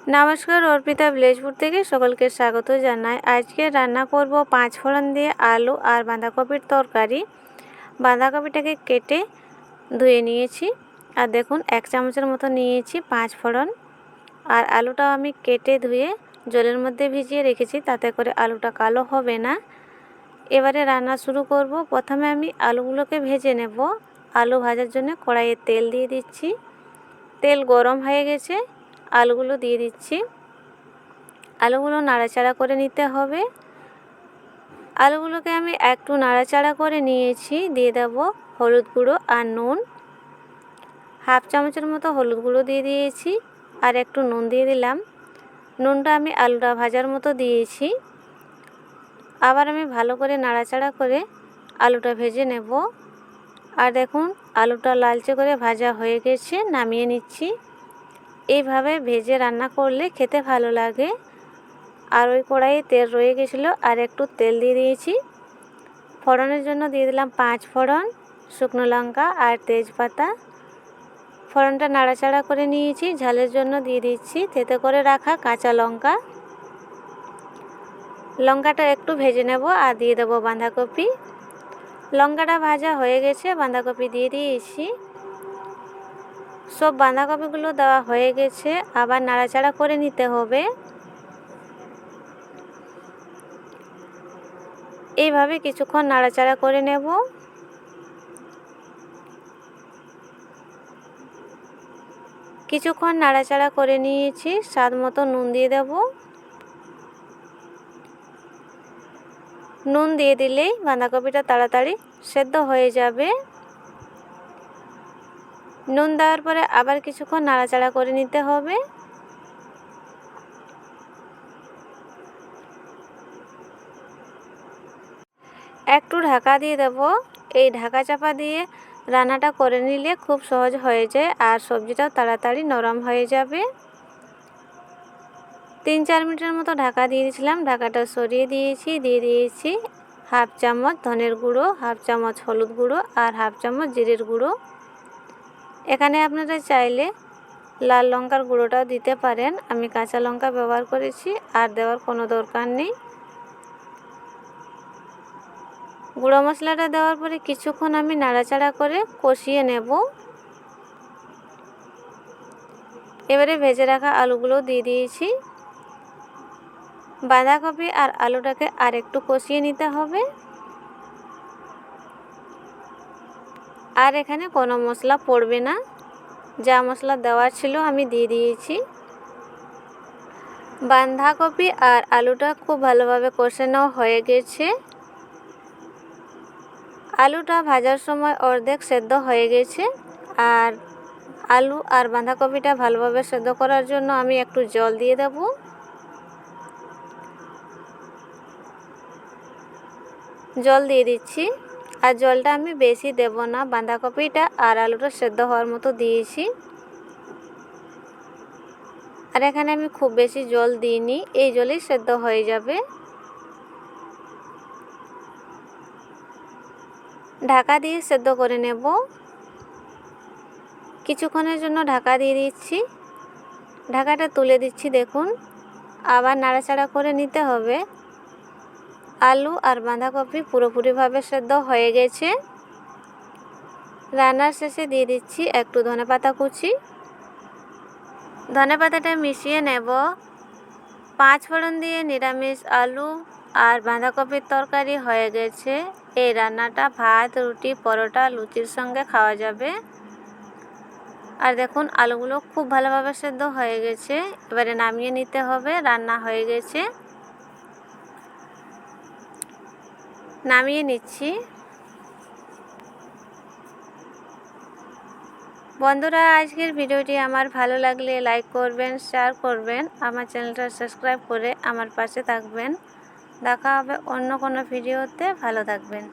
নমস্কার, অর্পিতা ভিলেজপুর থেকে সকলকে স্বাগত জানাই। আজকে রান্না করব 5 ফোড়ন দিয়ে আলু আর বাঁধাকপির তরকারি। বাঁধাকপিটাকে কেটে ধুয়ে নিয়েছি, আর দেখুন 1 চামচের মতো নিয়েছি 5 ফোড়ন। আর আলুটাও আমি কেটে ধুয়ে জলের মধ্যে ভিজিয়ে রেখেছি, তাতে করে আলুটা কালো হবে না। এবারে রান্না শুরু করব। প্রথমে আমি আলুগুলোকে ভেজে নেব। আলু ভাজার জন্য কড়াইয়ে তেল দিয়ে দিচ্ছি। তেল গরম হয়ে গেছে, আলুগুলো দিয়ে দিচ্ছি। আলুগুলো নাড়াচাড়া করে নিতে হবে। আলুগুলোকে আমি একটু নাড়াচাড়া করে নিয়েছি। দিয়ে দেব হলুদ গুঁড়ো আর নুন। 1/2 চামচের মতো হলুদ গুঁড়ো দিয়ে দিয়েছি, আর একটু নুন দিয়ে দিলাম। নুনটা আমি আলুটা ভাজার মতো দিয়েছি। আবার আমি ভালো করে নাড়াচাড়া করে আলুটা ভেজে নেব। আর দেখুন আলুটা লালচে করে ভাজা হয়ে গেছে, নামিয়ে নিচ্ছি। এইভাবে ভেজে রান্না করলে খেতে ভালো লাগে। আর ওই কড়াইয়ে তেল রয়ে গেছিলো, আর একটু তেল দিয়ে দিয়েছি। ফোড়নের জন্য দিয়ে দিলাম 5 ফোড়ন, শুকনো লঙ্কা আর তেজপাতা। ফোড়নটা নাড়াচাড়া করে নিয়েছি। ঝালের জন্য দিয়ে দিচ্ছি থেঁতে করে রাখা কাঁচা লঙ্কা। লঙ্কাটা একটু ভেজে নেব, আর দিয়ে দেবো বাঁধাকপি। লঙ্কাটা ভাজা হয়ে গেছে, বাঁধাকপি দিয়ে দিয়েছি। সব বাঁধাকপিগুলো দেওয়া হয়ে গেছে, আবার নাড়াচাড়া করে নিতে হবে। এইভাবে কিছুক্ষণ নাড়াচাড়া করে নেব। কিছুক্ষণ নাড়াচাড়া করে নিয়েছি। স্বাদ মতো নুন দিয়ে দেব। নুন দিয়ে দিলেই বাঁধাকপিটা তাড়াতাড়ি সেদ্ধ হয়ে যাবে। নুন দেওয়ার পরে আবার কিছুক্ষণ নাড়াচাড়া করে নিতে হবে। একটু ঢাকা দিয়ে দেব। এই ঢাকা চাপা দিয়ে রান্নাটা করে নিলে খুব সহজ হয়ে যায়, আর সবজিটাও তাড়াতাড়ি নরম হয়ে যাবে। 3-4 মিনিটের মতো ঢাকা দিয়ে দিয়েছিলাম। ঢাকাটা সরিয়ে দিয়েছি। দিয়ে দিয়েছি 1/2 চামচ ধনের গুঁড়ো, 1/2 চামচ হলুদ গুঁড়ো আর 1/2 চামচ জিরের গুঁড়ো। এখানে আপনারা চাইলে লাল লঙ্কার গুঁড়োটাও দিতে পারেন। আমি কাঁচা লঙ্কা ব্যবহার করেছি, আর দেওয়ার কোনো দরকার নেই। গুঁড়ো মশলাটা দেওয়ার পরে কিছুক্ষণ আমি নাড়াচাড়া করে কষিয়ে নেব। এবারে ভেজে রাখা আলুগুলো দিয়ে দিয়েছি। বাঁধাকপি আর আলুটাকে আর একটু কষিয়ে নিতে হবে। আর এখানে কোনো মশলা পড়বে না, যা মশলা দেওয়ার ছিল আমি দিয়ে দিয়েছি। বাঁধাকপি আর আলুটা খুব ভালোভাবে কষানো হয়ে গেছে। আলুটা ভাজার সময় অর্ধেক সেদ্ধ হয়ে গেছে। আর আলু আর বাঁধাকপিটা ভালোভাবে সেদ্ধ করার জন্য আমি একটু জল দিয়ে দেব। জল দিয়ে দিচ্ছি, আর জলটা আমি বেশি দেব না। বাঁধাকপিটা আর আলুটা সেদ্ধ হওয়ার মতো দিয়েছি। আর এখানে আমি খুব বেশি জল দিইনি, এই জলেই সেদ্ধ হয়ে যাবে। ঢাকা দিয়ে সেদ্ধ করে নেব। কিছুক্ষণের জন্য ঢাকা দিয়ে দিচ্ছি। ঢাকাটা তুলে দিচ্ছি। দেখুন আবার নাড়াচাড়া করে নিতে হবে। আলু আর বাঁধাকপি পুরোপুরিভাবে সেদ্ধ হয়ে গেছে। রান্নার শেষে দিয়ে দিচ্ছি একটু ধনেপাতা কুচি। ধনেপাতাটা মিশিয়ে নেব। 5 ফোড়ন দিয়ে নিরামিষ আলু আর বাঁধাকপির তরকারি হয়ে গেছে। এই রান্নাটা ভাত, রুটি, পরোটা, লুচির সঙ্গে খাওয়া যাবে। আর দেখুন আলুগুলো খুব ভালোভাবে সেদ্ধ হয়ে গেছে। এবারে নামিয়ে নিতে হবে। রান্না হয়ে গেছে, নামিয়ে নিচ্ছি। বন্ধুরা, আজকের ভিডিওটি আমার ভালো লাগলে লাইক করবেন, শেয়ার করবেন, আমার চ্যানেলটা সাবস্ক্রাইব করে আমার পাশে থাকবেন। দেখা হবে অন্য কোনো ভিডিওতে। ভালো থাকবেন।